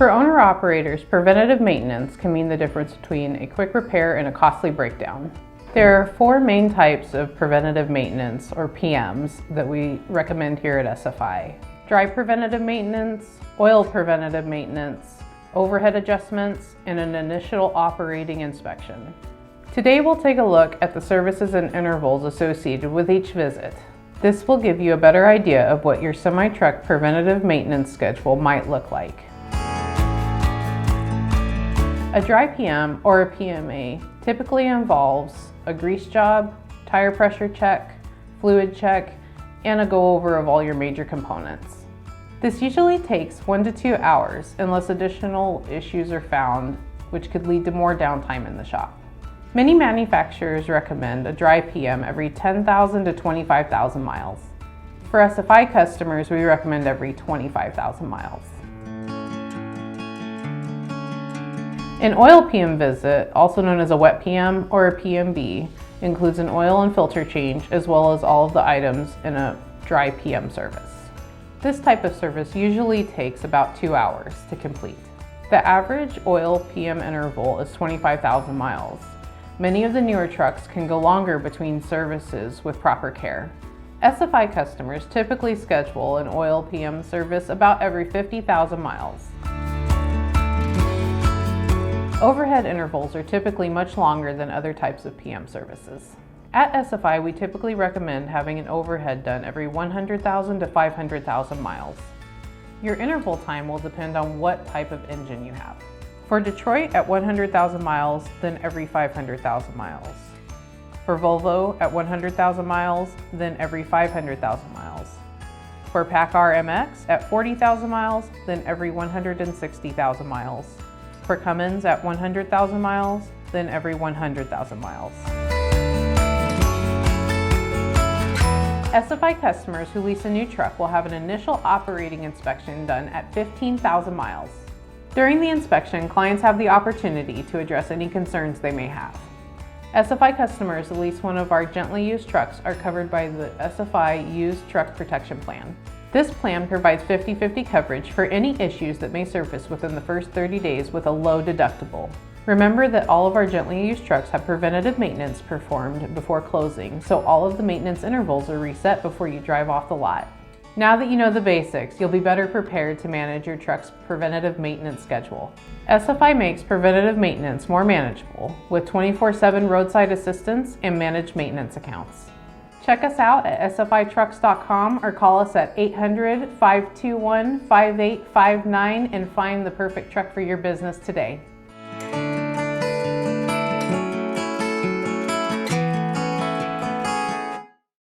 For owner-operators, preventative maintenance can mean the difference between a quick repair and a costly breakdown. There are 4 main types of preventative maintenance, or PMs, that we recommend here at SFI. Dry preventative maintenance, oil preventative maintenance, overhead adjustments, and an initial operating inspection. Today we'll take a look at the services and intervals associated with each visit. This will give you a better idea of what your semi-truck preventative maintenance schedule might look like. A dry PM, or a PMA, typically involves a grease job, tire pressure check, fluid check, and a go-over of all your major components. This usually takes 1 to 2 hours unless additional issues are found, which could lead to more downtime in the shop. Many manufacturers recommend a dry PM every 10,000 to 25,000 miles. For SFI customers, we recommend every 25,000 miles. An oil PM visit, also known as a wet PM or a PMB, includes an oil and filter change as well as all of the items in a dry PM service. This type of service usually takes about 2 hours to complete. The average oil PM interval is 25,000 miles. Many of the newer trucks can go longer between services with proper care. SFI customers typically schedule an oil PM service about every 50,000 miles. Overhead intervals are typically much longer than other types of PM services. At SFI, we typically recommend having an overhead done every 100,000 to 500,000 miles. Your interval time will depend on what type of engine you have. For Detroit at 100,000 miles, then every 500,000 miles. For Volvo at 100,000 miles, then every 500,000 miles. For PACCAR MX at 40,000 miles, then every 160,000 miles. For Cummins at 100,000 miles, then every 100,000 miles. SFI customers who lease a new truck will have an initial operating inspection done at 15,000 miles. During the inspection, clients have the opportunity to address any concerns they may have. SFI customers who lease one of our gently used trucks are covered by the SFI Used Truck Protection Plan. This plan provides 50/50 coverage for any issues that may surface within the first 30 days with a low deductible. Remember that all of our gently used trucks have preventative maintenance performed before closing, so all of the maintenance intervals are reset before you drive off the lot. Now that you know the basics, you'll be better prepared to manage your truck's preventative maintenance schedule. SFI makes preventative maintenance more manageable with 24/7 roadside assistance and managed maintenance accounts. Check us out at sfitrucks.com or call us at 800-521-5859 and find the perfect truck for your business today.